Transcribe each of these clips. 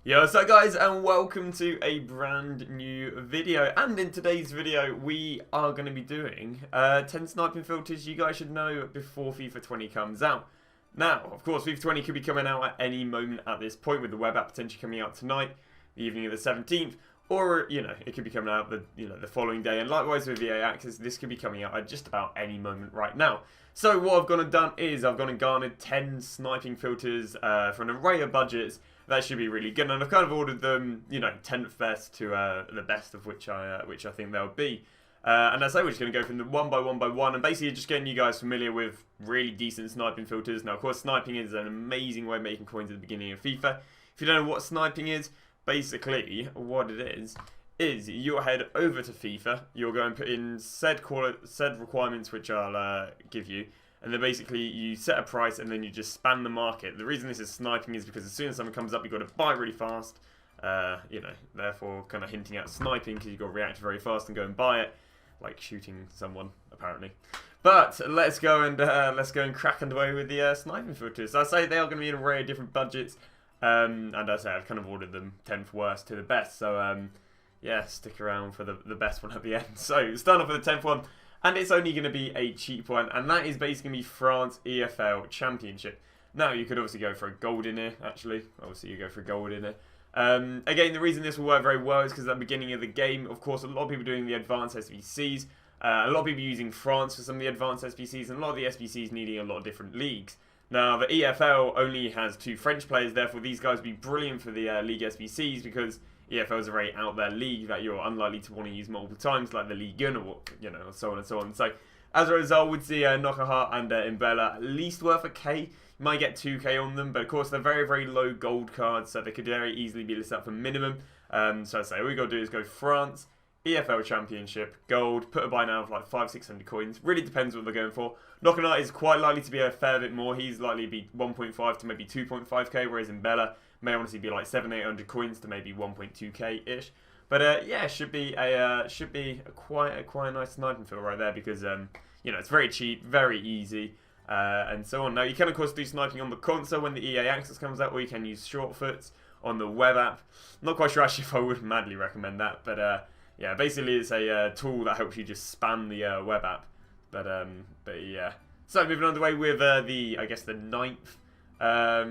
Yo, what's up guys, and welcome to a brand new video. And in today's video we are going to be doing 10 sniping filters you guys should know before FIFA 20 comes out. Now, of course, FIFA 20 could be coming out at any moment at this point, with the web app potentially coming out tonight, the evening of the 17th, or, you know, it could be coming out the following day. And likewise with EA Access, this could be coming out at just about any moment right now. So what I've gone and done is I've gone and garnered 10 sniping filters for an array of budgets. That should be really good, and I've kind of ordered them, you know, 10th best to the best of which I think they'll be. And as I say, we're just going to go from the one by one, and basically just getting you guys familiar with really decent sniping filters. Now, of course, sniping is an amazing way of making coins at the beginning of FIFA. If you don't know what sniping is, basically what it is you'll head over to FIFA, you'll go and put in said requirements which I'll give you. And then basically you set a price and then you just spam the market. The reason this is sniping is because as soon as something comes up, you've got to buy really fast. You know, therefore kind of hinting at sniping, because you've got to react very fast and go and buy it, like shooting someone apparently. But let's go and crack underway with the sniping filters. So I say they are going to be an array of different budgets, and as I say, I've kind of ordered them 10th worst to the best. So yeah, stick around for the best one at the end. So starting off with the 10th one. And it's only going to be a cheap one, and that is basically going to be France EFL Championship. Now, you could obviously go for a gold in here, actually. Obviously, you go for a gold in here. Again, the reason this will work very well is because at the beginning of the game, of course, a lot of people are doing the advanced SBCs. A lot of people are using France for some of the advanced SBCs, and a lot of the SBCs needing a lot of different leagues. Now, the EFL only has 2 French players, therefore these guys would be brilliant for the League SBCs, because EFL is a very out there league that you're unlikely to want to use multiple times, like the Ligue 1 or, you know, so on and so on. So as a result, we'd see Knockerhart and Imbella at least worth a K. You might get 2K on them, but of course they're very, very low gold cards, so they could very easily be listed up for minimum. So I say all we got to do is go France EFL Championship Gold, put a buy now of like 500-600 coins. Really depends what they're going for. Knockerhart is quite likely to be a fair bit more. He's likely to be 1.5 to maybe 2.5k, whereas Imbella may honestly be like 700-800 coins to maybe 1.2k ish. But yeah, should be quite a nice sniping field right there, because you know, it's very cheap, very easy, and so on. Now you can of course do sniping on the console when the EA Access comes out, or you can use shortfoots on the web app. Not quite sure actually if I would madly recommend that, but yeah, basically it's a tool that helps you just spam the web app. But yeah. So moving on the way with I guess the 9th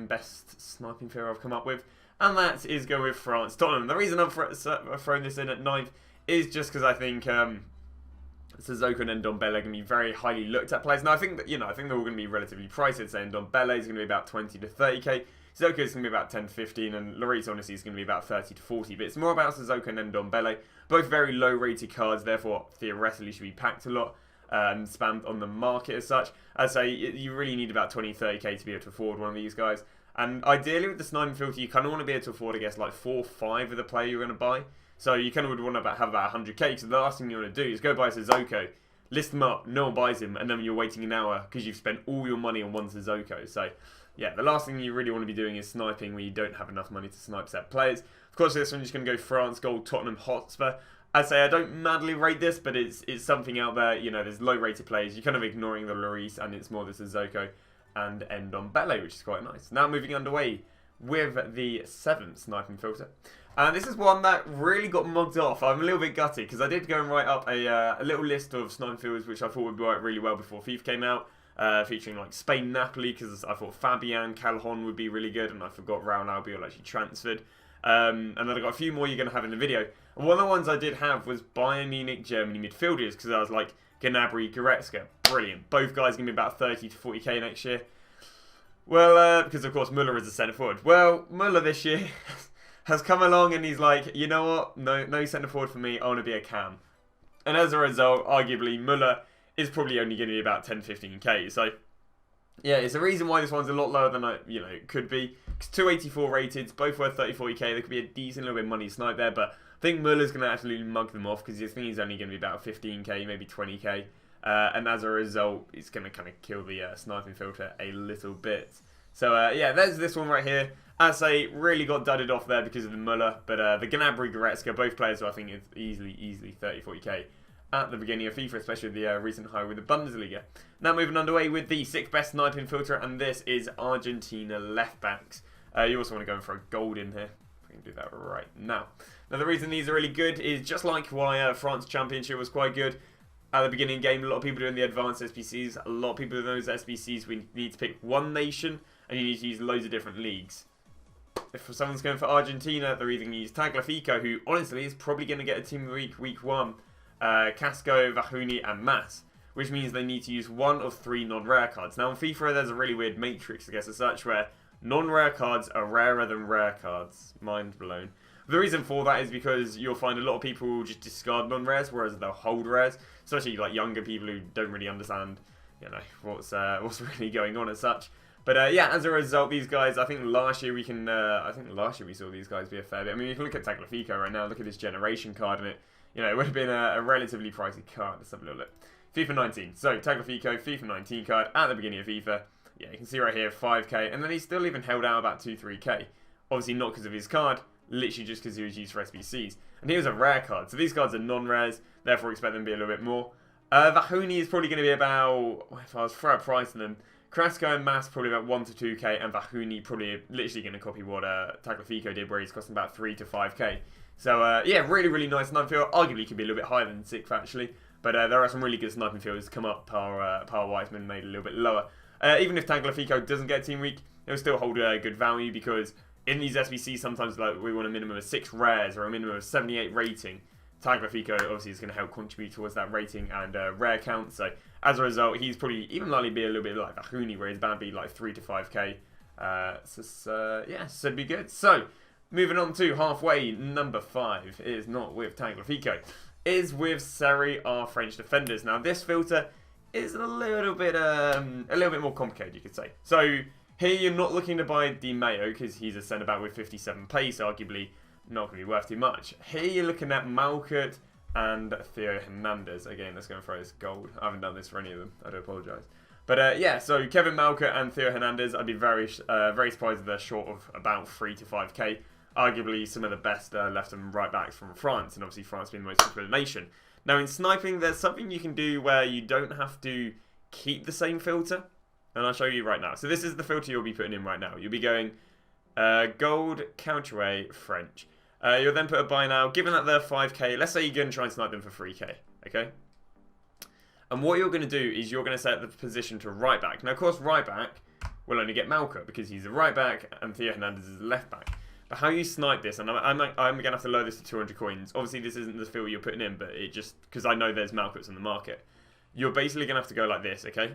best sniping field I've come up with, and that is go with France Tottenham. The reason I've thrown this in at 9th is just because I think Sissoko and Ndombele are going to be very highly looked at players. Now I think that, you know, I think they're all going to be relatively priced. I'd say Ndombele is going to be about 20 to 30k. Sissoko is going to be about 10 to 15, and Lloris honestly is going to be about 30 to 40. But it's more about Sissoko and Ndombele. Both very low rated cards, therefore theoretically should be packed a lot and spammed on the market as such. I'd say you really need about 20-30k to be able to afford one of these guys. And ideally with the sniping filter, you kind of want to be able to afford, I guess, like 4 or 5 of the player you're going to buy. So you kind of would want to have about 100k, because the last thing you want to do is go buy Sissoko, list them up, no one buys him, and then you're waiting an hour because you've spent all your money on one Sissoko. So yeah, the last thing you really want to be doing is sniping when you don't have enough money to snipe set players. Of course, this one's just going to go France Gold Tottenham Hotspur. I'd say I don't madly rate this, but it's something out there. You know, there's low rated players. You're kind of ignoring the Lloris, and it's more the Sissoko and Ndombele, which is quite nice. Now moving underway with the 7th sniping filter. And this is one that really got mugged off. I'm a little bit gutted, because I did go and write up a little list of sniping filters which I thought would work really well before FIFA came out. Featuring like Spain Napoli, because I thought Fabian Calhoun would be really good, and I forgot Raul Albiol actually transferred. And then I got a few more you're going to have in the video. And one of the ones I did have was Bayern Munich Germany midfielders, because I was like, Gnabry, Goretzka, brilliant. Both guys going to be about 30 to 40k next year. Well, because of course Müller is a centre forward. Well, Müller this year has come along and he's like, you know what, no centre forward for me, I want to be a cam. And as a result, arguably Müller is probably only going to be about 10-15k. So yeah, it's the reason why this one's a lot lower than it could be. It's 284 rated, both worth 30-40k. There could be a decent little bit of money snipe there, but I think Muller's going to absolutely mug them off, because I think he's only going to be about 15k, maybe 20k. And as a result, it's going to kind of kill the sniping filter a little bit. So yeah, there's this one right here. As I say, really got dudded off there because of the Müller, but the Gnabry, Goretzka, both players who I think is easily 30-40k. At the beginning of FIFA, especially the recent high with the Bundesliga. Now moving underway with the 6th best sniping filter, and this is Argentina left backs. You also want to go in for a gold in here. we can do that right now. Now, the reason these are really good is just like why France Championship was quite good. At the beginning of the game, a lot of people doing the advanced SBCs. A lot of people in those SBCs, we need to pick one nation, and you need to use loads of different leagues. If someone's going for Argentina, they're either going to use Tagliafico, who honestly is probably going to get a team of the week 1, Casco, Vahuni, and Mas, which means they need to use one of 3 non-rare cards. Now, in FIFA, there's a really weird matrix, I guess, as such, where non-rare cards are rarer than rare cards. Mind blown. The reason for that is because you'll find a lot of people just discard non-rares, whereas they'll hold rares, especially like younger people who don't really understand, you know, what's really going on as such. But yeah, as a result, these guys, I think last year we saw these guys be a fair bit. I mean, if you look at Tagliafico right now, look at this generation card, and it would have been a relatively pricey card. Let's have a little look. FIFA 19. So Tagliafico, FIFA 19 card at the beginning of FIFA. Yeah, you can see right here 5k, and then he's still even held out about 2-3k. Obviously not because of his card. Literally just because he was used for SBCs. And he was a rare card. So these cards are non-rares, therefore expect them to be a little bit more. Vahuni is probably going to be about, if I was to throw a price on them, Carrasco and Mas probably about 1 to 2k, and Vahuni probably literally going to copy what Tagliafico did, where he's costing about 3 to 5k. So yeah, really, really nice sniping field. Arguably could be a little bit higher than 6 actually. But there are some really good sniping fields come up. Power Wiseman made a little bit lower. Even if Tagliafico doesn't get a team week, it'll still hold a good value, because in these SBCs, sometimes like we want a minimum of 6 rares or a minimum of 78 rating. Tagliafico obviously is going to help contribute towards that rating and rare count. So as a result, he's probably even likely to be a little bit like Vahuni, where he's bound to be like 3 to 5k. Yeah, should be good. So moving on to halfway, number 5 is not with Tagliafico, is with Serie A French defenders. Now this filter is a little bit more complicated, you could say. So here you're not looking to buy Di Maio because he's a centre back with 57 pace, arguably not going to be worth too much. Here you're looking at Malkut and Theo Hernandez. Again, let's go and throw this gold. I haven't done this for any of them. I do apologise. But yeah, so Kevin Malkut and Theo Hernandez, I'd be very surprised if they're short of about 3 to 5k. Arguably some of the best left and right backs from France, and obviously France being the most popular nation. Now in sniping, there's something you can do where you don't have to keep the same filter. And I'll show you right now. So this is the filter you'll be putting in right now. You'll be going gold, counterweight, French. You'll then put a buy now. Given that they're 5k, let's say you're going to try and snipe them for 3k. Okay? And what you're going to do is you're going to set the position to right back. Now, of course, right back will only get Malkut because he's a right back and Theo Hernandez is a left back. But how you snipe this, and I'm going to have to lower this to 200 coins. Obviously, this isn't the filter you're putting in, but it just, because I know there's Malkuts on the market. You're basically going to have to go like this, okay?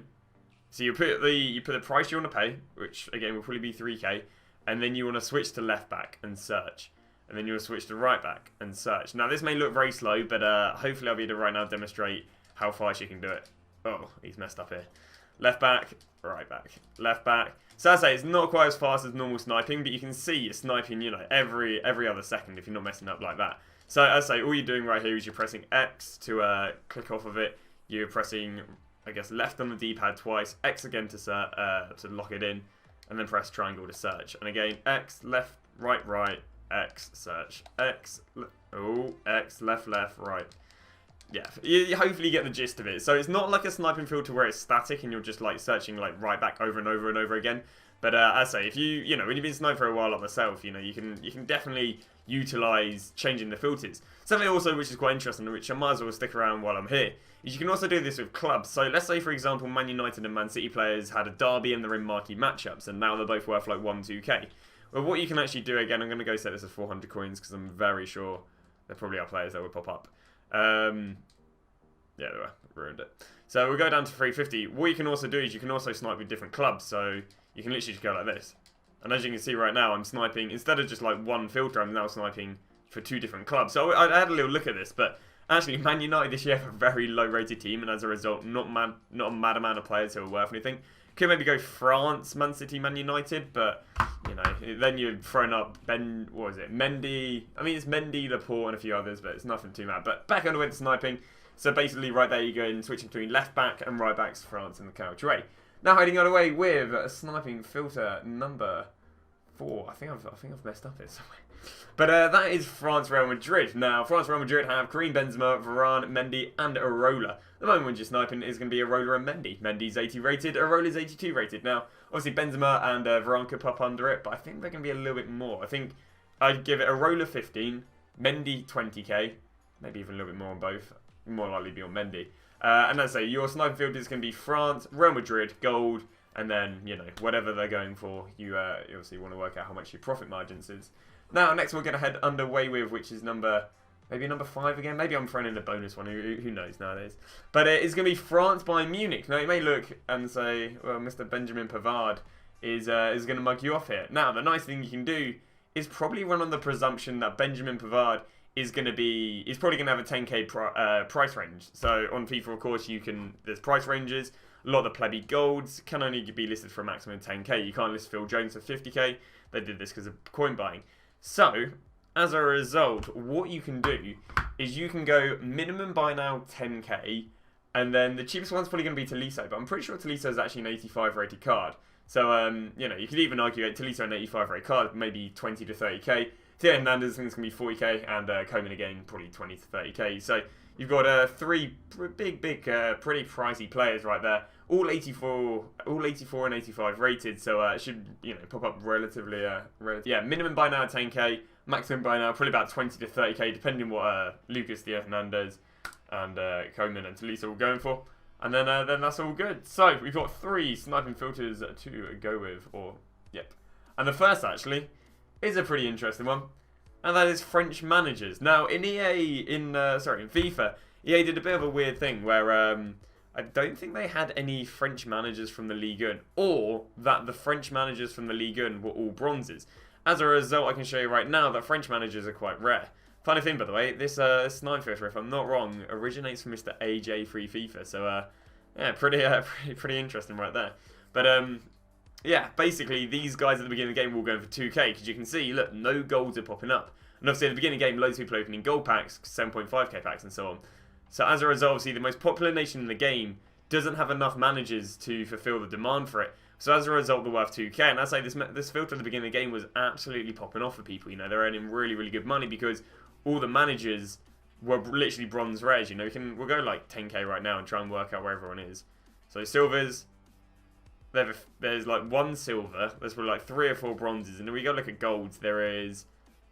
So you put the price you want to pay, which again will probably be 3k, and then you want to switch to left back and search, and then you will switch to right back and search. Now this may look very slow, but hopefully I'll be able to right now demonstrate how fast you can do it. Oh, he's messed up here. Left back, right back, left back. So as I say, it's not quite as fast as normal sniping, but you can see you're sniping, you know, every other second if you're not messing up like that. So as I say, all you're doing right here is you're pressing X to click off of it. You're pressing, I guess, left on the D-pad twice, X again to lock it in, and then press triangle to search. And again, X, left, right, X, search, X, X, left, right. Yeah, you hopefully get the gist of it. So it's not like a sniping filter where it's static and you're just like searching like right back over and over and over again. But as I say, if you know, when you've been sniping for a while like myself, you know, you can definitely utilize changing the filters. Something also which is quite interesting, which I might as well stick around while I'm here, is you can also do this with clubs. So let's say, for example, Man United and Man City players had a derby and they're in marquee matchups, and now they're both worth like 1-2k. Well, what you can actually do, again, I'm going to go set this as 400 coins because I'm very sure there probably are players that would pop up. Yeah, they were. Ruined it. So we'll go down to 350. What you can also do is you can also snipe with different clubs. So you can literally just go like this. And as you can see right now, I'm sniping, instead of just like one filter, I'm now sniping for 2 different clubs. So I had a little look at this, but actually Man United this year have a very low rated team, and as a result, not a mad amount of players who are worth anything. Could maybe go France, Man City, Man United, but you know, then you're throwing up Mendy. I mean, it's Mendy, Laporte, and a few others, but it's nothing too mad. But back underway to sniping. So basically, right there, you go and switching between left back and right backs, France and the counter. Now heading on away with a sniping filter number 4. I think I've messed up it somewhere. But that is France Real Madrid. Now France Real Madrid have Karim Benzema, Varane, Mendy, and Arola. The moment when you're sniping is going to be Arola and Mendy. Mendy's 80 rated, Arola's 82 rated. Now obviously Benzema and Varane could pop under it, but I think they're going to be a little bit more. I think I'd give it a roller 15, Mendy 20k, maybe even a little bit more on both. More likely be on Mendy. And as I say, your sniper field is going to be France, Real Madrid, gold, and then, you know, whatever they're going for, you obviously want to work out how much your profit margins is. Now, next we're going to head underway with, which is maybe number 5 again. Maybe I'm throwing in a bonus one. Who knows nowadays? But it's going to be France Bayern Munich. Now, you may look and say, well, Mr. Benjamin Pavard is going to mug you off here. Now, the nice thing you can do is probably run on the presumption that Benjamin Pavard is probably going to have a 10k price range. So on FIFA, of course, there's price ranges. A lot of the plebby golds can only be listed for a maximum of 10k. You can't list Phil Jones for 50k. They did this because of coin buying. So, as a result, what you can do is you can go minimum buy now 10k, and then the cheapest one's probably going to be Tolisso, but I'm pretty sure Tolisso is actually an 85 rated card. So, you know, you could even argue Tolisso an 85 rated card, maybe 20 to 30k. Theo Hernandez, I think it's going to be 40k, and Coman again, probably 20 to 30k. So, you've got 3 big, pretty pricey players right there. All 84 and 85 rated, so it should, you know, pop up relatively, yeah, minimum buy now 10k, maximum buy now probably about 20 to 30k, depending on what Lucas, Theo Hernandez, and Coman and Tolisso are going for. And then that's all good. So, we've got 3 sniping filters to go with, yep. And the first, actually, is a pretty interesting one, and that is French managers. Now, in FIFA, EA did a bit of a weird thing where, I don't think they had any French managers from the Ligue 1, or that the French managers from the Ligue 1 were all bronzes. As a result, I can show you right now that French managers are quite rare. Funny thing, by the way, this snipe filter, if I'm not wrong, originates from Mr. AJ Free FIFA, so yeah, pretty interesting right there. But yeah, basically these guys at the beginning of the game were all going for 2k, because you can see, look, no golds are popping up. And obviously at the beginning of the game, loads of people are opening gold packs, 7.5k packs and so on. So as a result, obviously, the most popular nation in the game doesn't have enough managers to fulfill the demand for it. So as a result, they're worth 2k. And I say this filter at the beginning of the game was absolutely popping off for people. You know, they're earning really, really good money because all the managers were literally bronze rares. You know, we'll go like 10k right now and try and work out where everyone is. So silvers, there's like 1 silver. There's probably like 3 or 4 bronzes. And then we go look at golds. There is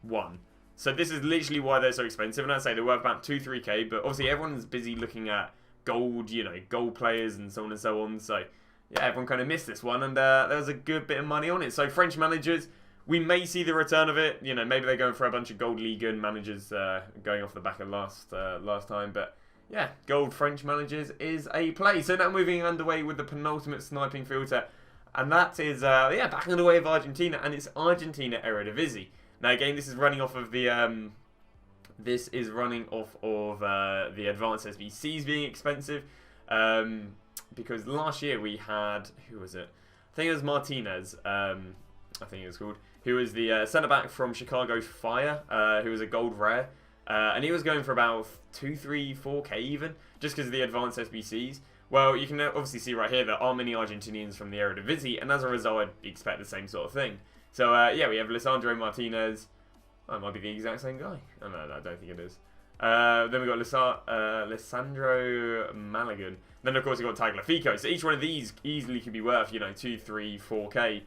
1. So this is literally why they're so expensive, and I'd say they're worth about 2-3k, but obviously everyone's busy looking at gold, you know, gold players and so on and so on, so yeah, everyone kind of missed this one, and there's a good bit of money on it. So French managers, we may see the return of it, you know, maybe they're going for a bunch of gold Ligue 1 managers going off the back of last time, but yeah, gold French managers is a play. So now moving underway with the penultimate sniping filter, and that is, yeah, back underway of Argentina, and it's Argentina Eredivisie. Now again, this is running off of the advanced SBCs being expensive, because last year we had, who was it? I think it was Martinez. I think it was called, who was the centre back from Chicago Fire, who was a gold rare, and he was going for about 2, 3, 4k even, just because of the advanced SBCs. Well, you can obviously see right here there are many Argentinians from the Eredivisie, and as a result, I'd expect the same sort of thing. So, yeah, we have Lisandro Martinez. That might be the exact same guy. Oh, no, I don't think it is. Then we've got Lisandro Malagan. Then, of course, we've got Tagliafico. So each one of these easily could be worth, you know, 2, 3, 4k.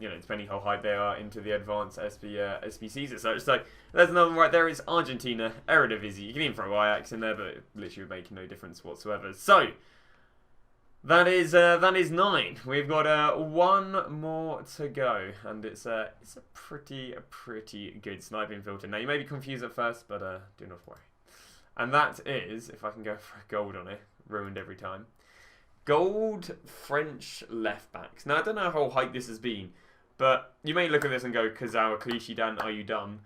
You know, depending how high they are into the advanced SBCs as such. So there's another one right there. It's Argentina Eredivisie. You can even throw Ajax in there, but it literally would make no difference whatsoever. So that is 9. We've got 1 more to go, and it's a pretty good sniping filter. Now you may be confused at first, but do not worry. And that is, if I can go for a gold on it, ruined every time. Gold French left backs. Now I don't know how hyped this has been, but you may look at this and go, Kazar, Clichy, Dan, are you dumb?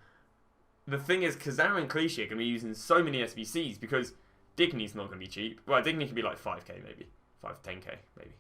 The thing is, Kazar and Clichy are going to be using so many SBCs because Digny's not going to be cheap. Well, Digny can be like 5k maybe. 5 to 10k maybe.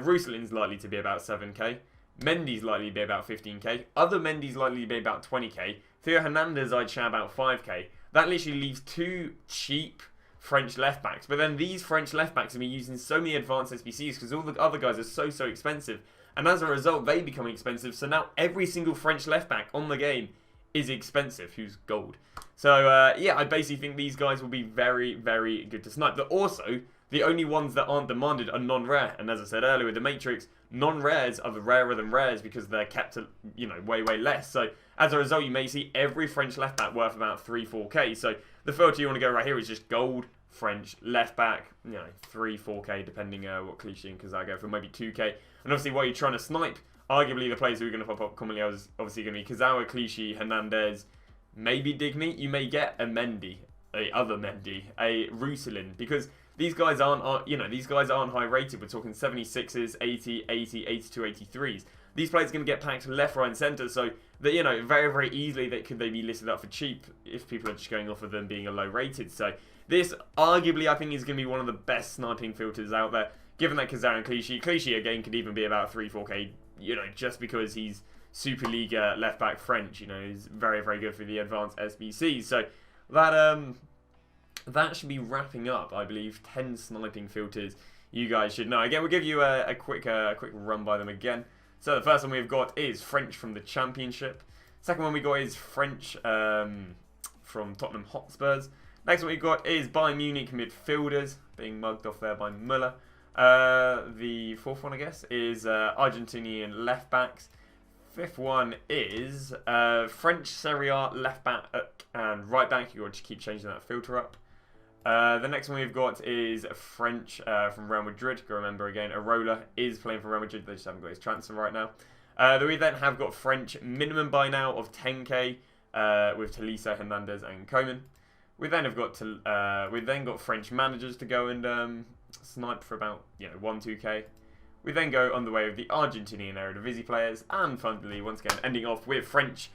Rousselin's likely to be about 7k. Mendy's likely to be about 15k. Other Mendy's likely to be about 20k. Theo Hernandez I'd shout about 5k. That literally leaves 2 cheap French left backs. But then these French left backs are be using so many advanced SBCs because all the other guys are so expensive. And as a result, they become expensive. So now every single French left back on the game is expensive, who's gold. So yeah, I basically think these guys will be very good to snipe. But also, the only ones that aren't demanded are non-rare. And as I said earlier with the Matrix, non-rares are the rarer than rares because they're kept, you know, way less. So as a result, you may see every French left back worth about 3-4k. So the filter you want to go right here is just gold French left back, you know, 3-4k depending what cliche and Kazaa go for, maybe 2k. And obviously, what you're trying to snipe, arguably the players who are going to pop up commonly are obviously going to be Kazaa, Clichy, Hernandez, maybe Digny. You may get a Mendy, a Russelin, because these guys aren't, you know, these guys aren't high rated. We're talking 76s, 80, 80, 82, 83s. These players are going to get packed left, right, and centre. So that, you know, very easily could they be listed up for cheap if people are just going off of them being a low rated. So this arguably I think is going to be one of the best sniping filters out there. Given that Kazaa and Clichy again could even be about 3-4k. You know, just because he's Superliga left back French. You know, he's very good for the advanced SBCs. So that should be wrapping up, I believe, 10 sniping filters you guys should know. Again, we'll give you a quick run by them again. So the first one we've got is French from the Championship. Second one we got is French from Tottenham Hotspurs. Next one we've got is Bayern Munich midfielders, being mugged off there by Müller. The fourth one, I guess, is Argentinian left backs. Fifth one is French Serie A left back and right back. You've got to keep changing that filter up. The next one we've got is French from Real Madrid. Go remember again, Arola is playing for Real Madrid. They just haven't got his transfer right now. We then have got French minimum buy now of 10k with Tolisso, Hernandez, and Coman. We then have got French managers to go and snipe for about 1-2k. We then go on the way of the Argentinian Eredivisie players, and finally, once again, ending off with French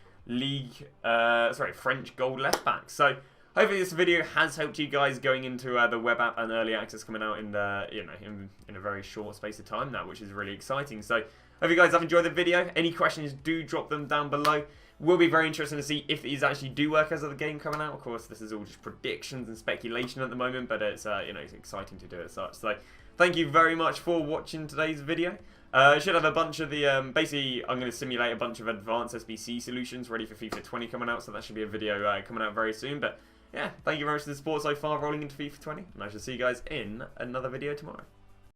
gold left backs. So hopefully this video has helped you guys going into the web app and early access coming out in the in a very short space of time now, which is really exciting. So hope you guys have enjoyed the video. Any questions, do drop them down below. Will be very interesting to see if these actually do work as of the game coming out. Of course, this is all just predictions and speculation at the moment, but it's it's exciting to do it as such. So thank you very much for watching today's video. I should have a bunch of the basically I'm going to simulate a bunch of advanced SBC solutions ready for FIFA 20 coming out, so that should be a video coming out very soon. But yeah, thank you very much for the support so far rolling into FIFA 20, and I shall see you guys in another video tomorrow.